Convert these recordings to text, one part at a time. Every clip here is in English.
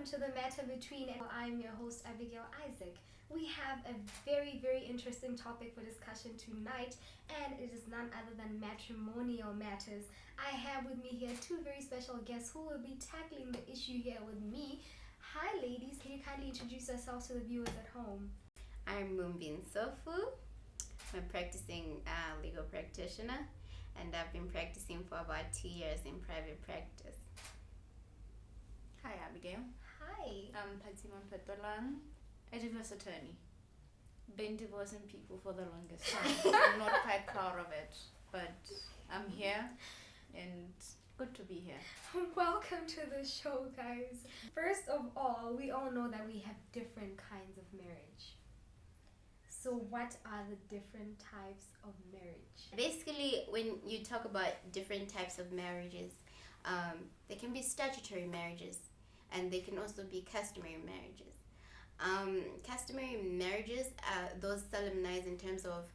welcome to the Matter Between. I'm your host, Abigail Isaac. We have a very, very interesting topic for discussion tonight, and it is none other than matrimonial matters. I have with me here two very special guests who will be tackling the issue here with me. Hi, ladies. Can you kindly introduce yourselves to the viewers at home? I'm Mumbi and Nsofu. I'm a practicing legal practitioner, and I've been practicing for about 2 years in private practice. Hi Abigail. Hi. I'm Phatsimo, Mphetolang, a divorce attorney. Been divorcing people for the longest time. I'm not quite proud of it, but I'm here and good to be here. Welcome to the show, guys. First of all, we all know that we have different kinds of marriage. So what are the different types of marriage? Basically, when you talk about different types of marriages, there can be statutory marriages, and they can also be customary marriages. Customary marriages are those solemnized in terms of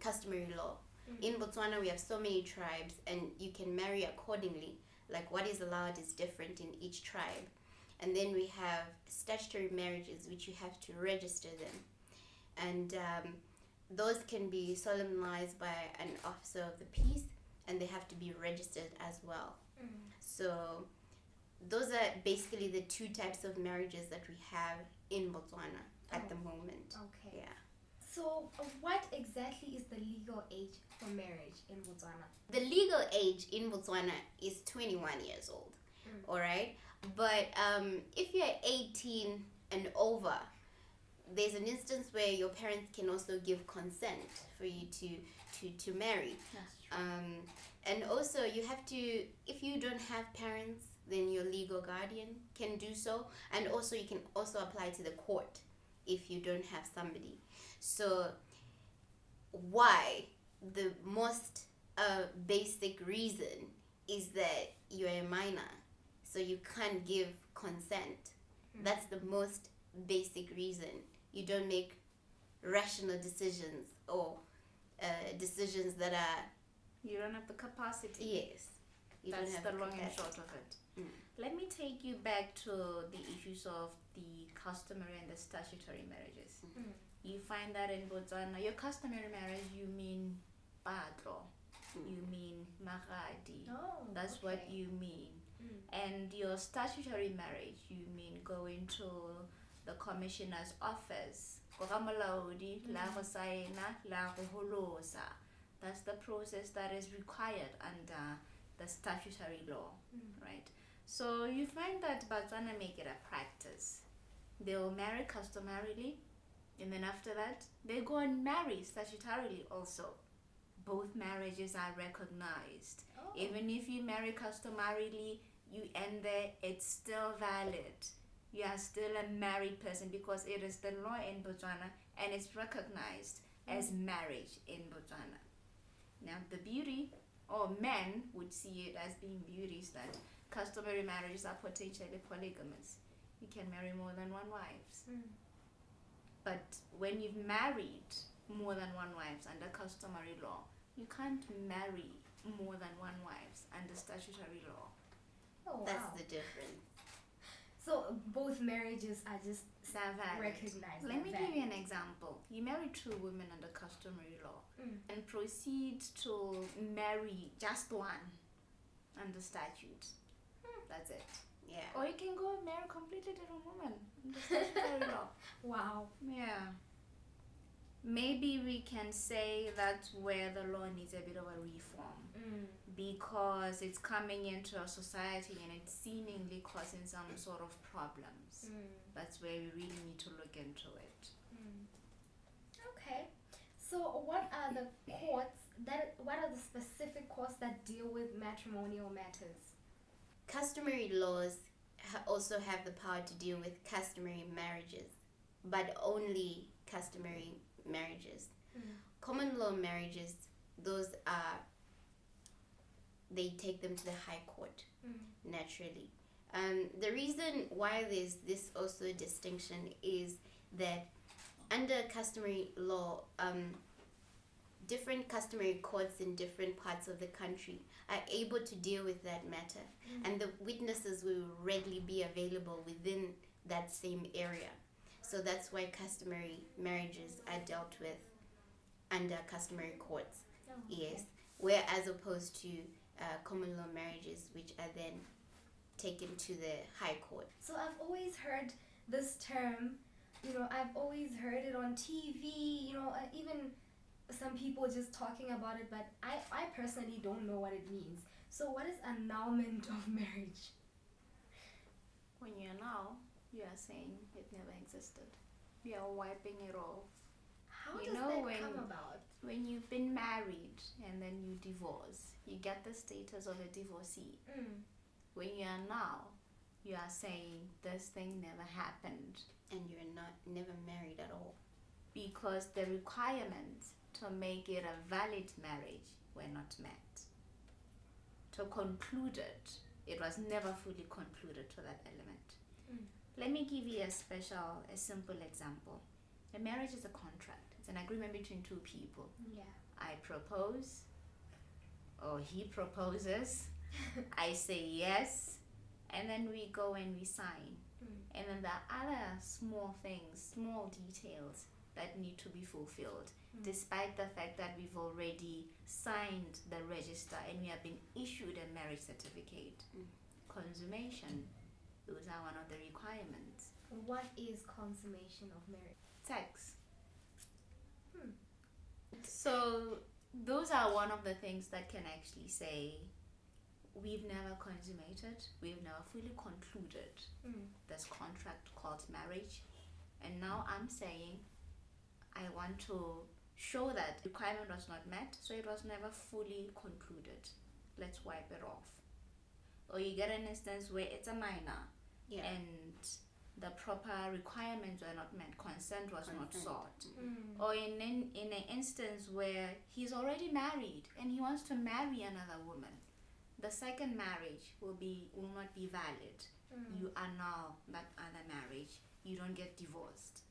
customary law. Mm-hmm. In Botswana, we have so many tribes, and you can marry accordingly. Like what is allowed is different in each tribe. And then we have statutory marriages, which you have to register them. And those can be solemnized by an officer of the peace, and they have to be registered as well. Mm-hmm. So those are basically the two types of marriages that we have in Botswana at the moment. Okay. Yeah. So what exactly is the legal age for marriage in Botswana? The legal age in Botswana is 21 years old. All right? But if you're 18 and over, there's an instance where your parents can also give consent for you to marry. That's true. And also you have to, if you don't have parents, then your legal guardian can do so. And also you can also apply to the court if you don't have somebody. So why? The most basic reason is that you're a minor, so you can't give consent. That's the most basic reason. You don't make rational decisions or decisions that are... You don't have the capacity. Yes. You That's don't the have long and capacity. short of it. Mm. Let me take you back to the issues of the customary and the statutory marriages. Mm. You find that in Botswana, your customary marriage, you mean patlo, you mean magadi. Oh, That's okay. what you mean. And your statutory marriage, you mean going to the commissioner's office. That's the process that is required under the statutory law, right? So you find that Botswana make it a practice. They'll marry customarily, and then after that, they go and marry statutorily also. Both marriages are recognized. Oh. Even if you marry customarily, you end there, it's still valid. You are still a married person because it is the law in Botswana and it's recognized as marriage in Botswana. Now the beauty, or men would see it as being beauty, is that customary marriages are potentially polygamous. You can marry more than one wife. But when you've married more than one wife under customary law, you can't marry more than one wife under statutory law. Oh, wow. That's the difference. So both marriages are just They're valid. recognized. Let me give you an example. You marry two women under customary law and proceed to marry just one under statute. That's it. Yeah. Or you can go and marry a completely different woman under statutory law. Wow. Yeah. Maybe we can say that's where the law needs a bit of a reform, because it's coming into a society and it's seemingly causing some sort of problems. That's where we really need to look into it. Okay. So what are the courts what are the specific courts that deal with matrimonial matters? Customary laws also have the power to deal with customary marriages, but only customary marriages. Common law marriages, those are, they take them to the high court, naturally. The reason why there's this also distinction is that under customary law, different customary courts in different parts of the country are able to deal with that matter, and the witnesses will readily be available within that same area. So that's why customary marriages are dealt with under customary courts. Oh, Yes, where as opposed to common law marriages, which are then taken to the high court. So I've always heard this term, I've always heard it on TV, even some people just talking about it, but I personally don't know what it means. So what is annulment of marriage? When you annul, you are saying it never existed. You are wiping it off. How You does know that when- come about? When you've been married and then you divorce, you get the status of a divorcee. When you annul, you are saying this thing never happened And you're never married at all. because the requirements to make it a valid marriage were not met. To conclude it, it was never fully concluded to that element. Let me give you a simple example. A marriage is a contract. It's an agreement between two people. Yeah. I propose, or he proposes, I say yes, and then we go and we sign. And then there are other small things, small details that need to be fulfilled, despite the fact that we've already signed the register and we have been issued a marriage certificate. Consummation, those are one of the requirements. What is consummation of marriage? Sex. So those are one of the things that can actually say we've never consummated, we've never fully concluded this contract called marriage, and now I'm saying I want to show that requirement was not met, so it was never fully concluded. Let's wipe it off. Or you get an instance where it's a minor and the proper requirements were not met, consent was not sought. Or in an instance where he's already married and he wants to marry another woman, the second marriage will not be valid. You annul that other marriage. You don't get divorced.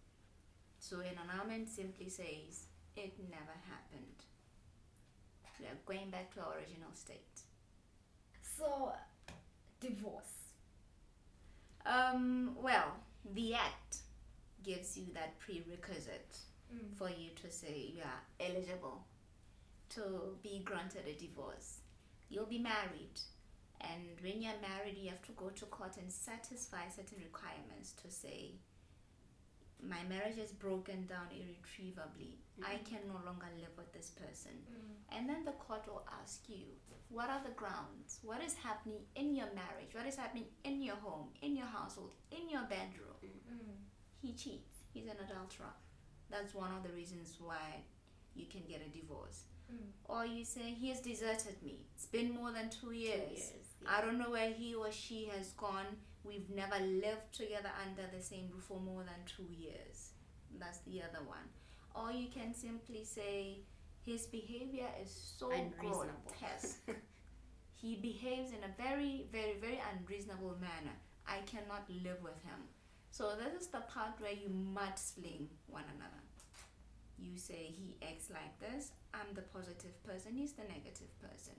So an annulment simply says it never happened. We are going back to our original state. So, divorce. Well, the act gives you that prerequisite for you to say you are eligible to be granted a divorce. You'll be married, and when you're married, you have to go to court and satisfy certain requirements to say, my marriage is broken down irretrievably. I can no longer live with this person. And then the court will ask you, what are the grounds? What is happening in your marriage? What is happening in your home, in your household, in your bedroom? He cheats. He's an adulterer. That's one of the reasons why you can get a divorce. Or you say, he has deserted me. It's been more than 2 years. I don't know where he or she has gone. We've never lived together under the same roof for more than 2 years. That's the other one. Or you can simply say, his behavior is so grotesque. He behaves in a very, very, very unreasonable manner. I cannot live with him. So this is the part where you mud-sling one another. You say, he acts like this, I'm the positive person, he's the negative person.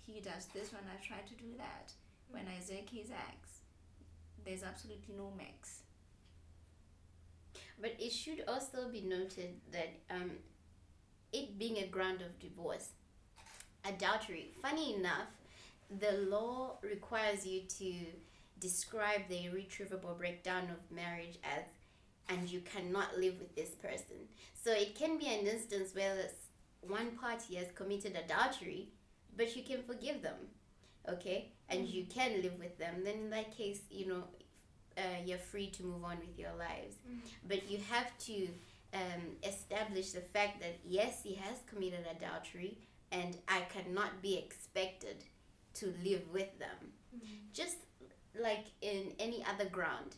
He does this when I try to do that. When I say his acts, there's absolutely no mix. But it should also be noted that it being a ground of divorce, adultery, funny enough, the law requires you to describe the irretrievable breakdown of marriage as, and you cannot live with this person. So it can be an instance where one party has committed adultery, but you can forgive them, okay? And you can live with them. Then in that case, you're free to move on with your lives. But you have to establish the fact that yes, he has committed adultery, and I cannot be expected to live with them. Just like in any other ground,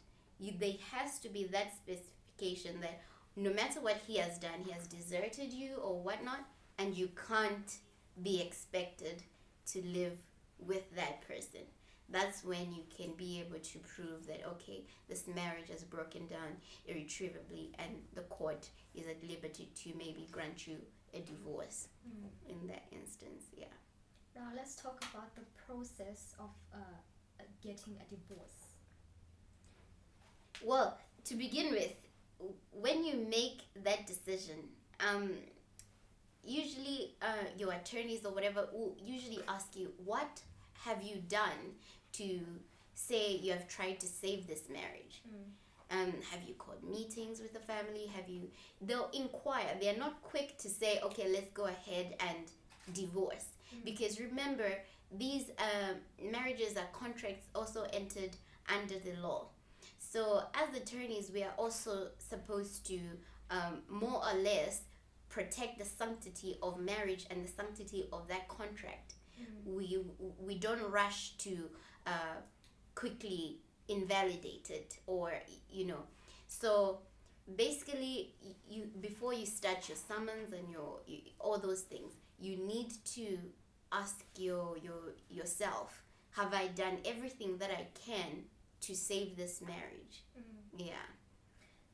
there has to be that specification that no matter what he has done, he has deserted you or whatnot, and you can't be expected to live with that person. That's when you can be able to prove that, okay, this marriage has broken down irretrievably, and the court is at liberty to maybe grant you a divorce in that instance. Yeah. Now let's talk about the process of getting a divorce. Well, to begin with, when you make that decision, usually your attorneys or whatever will usually ask you, what have you done to say you have tried to save this marriage? Have you called meetings with the family? They'll inquire. They're not quick to say, okay, let's go ahead and divorce. Because remember, these marriages are contracts also entered under the law. So as attorneys, we are also supposed to more or less protect the sanctity of marriage and the sanctity of that contract. We don't rush to quickly invalidate it, or so basically you before you start your summons and all those things, you need to ask yourself, have I done everything that I can to save this marriage? Yeah.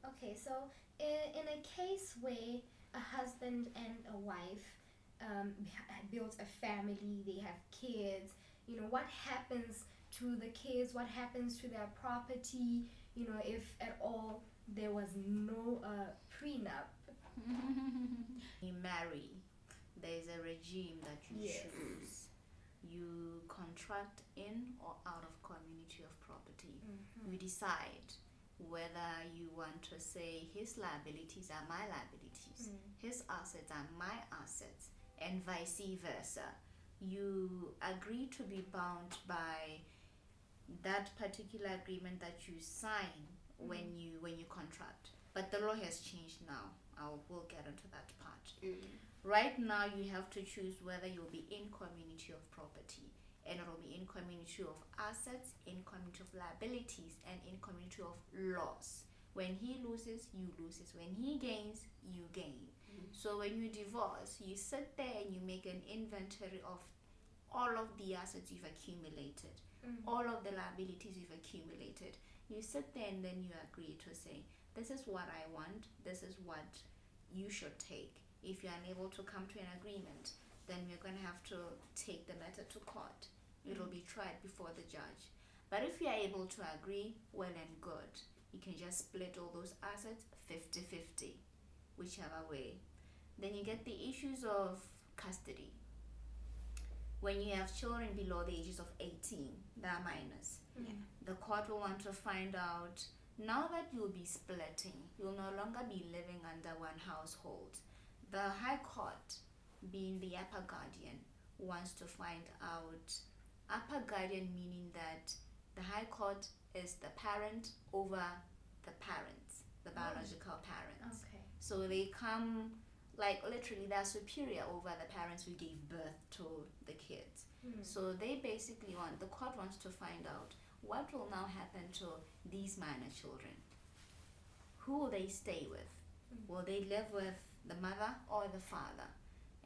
Okay, so in a case where a husband and a wife built a family, they have kids, what happens to the kids, what happens to their property, if at all there was no prenup? You marry, there's a regime that you choose. You contract in or out of community of property. You decide whether you want to say his liabilities are my liabilities, his assets are my assets, and vice versa. You agree to be bound by that particular agreement that you sign when you contract. But the law has changed now. We'll get into that part. Right now, you have to choose whether you'll be in community of property, and it'll be in community of assets, in community of liabilities, and in community of loss. When he loses, you loses. When he gains, you gain. So when you divorce, you sit there and you make an inventory of all of the assets you've accumulated, all of the liabilities you've accumulated. You sit there and then you agree to say, this is what I want, this is what you should take. If you're unable to come to an agreement, then we're going to have to take the matter to court. It'll be tried before the judge. But if you're able to agree, well and good. You can just split all those assets 50-50, whichever way. Then you get the issues of custody. When you have children below the ages of 18, they are minors. The court will want to find out, now that you'll be splitting, you'll no longer be living under one household. The High Court, being the upper guardian, wants to find out, upper guardian meaning that the High Court is the parent over the parents, the biological parents. Okay. So they come, like literally they're superior over the parents who gave birth to the kids. So they basically the court wants to find out what will now happen to these minor children. Who will they stay with? Will they live with the mother or the father?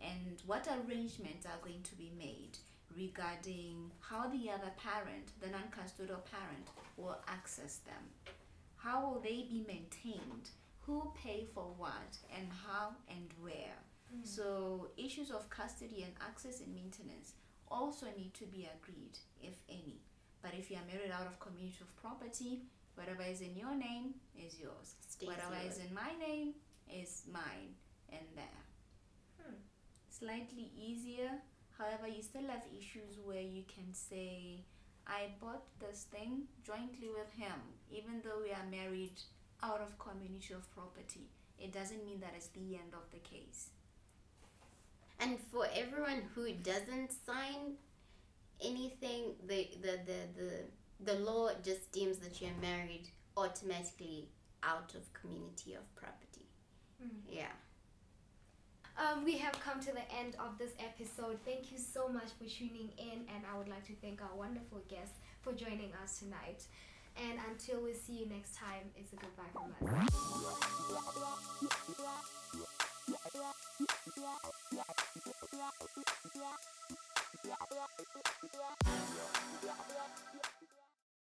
And what arrangements are going to be made regarding how the other parent, the non-custodial parent, will access them? How will they be maintained? Who pay for what and how and where? So issues of custody and access and maintenance also need to be agreed, if any. But if you are married out of community of property, whatever is in your name is yours. Whatever is in my name is mine and there. Slightly easier. However, you still have issues where you can say, I bought this thing jointly with him, even though we are married out of community of property. It doesn't mean that it's the end of the case. And for everyone who doesn't sign anything, the law just deems that you're married automatically out of community of property. Yeah. We have come to the end of this episode. Thank you so much for tuning in, and I would like to thank our wonderful guests for joining us tonight. And until we see you next time, it's a goodbye from us.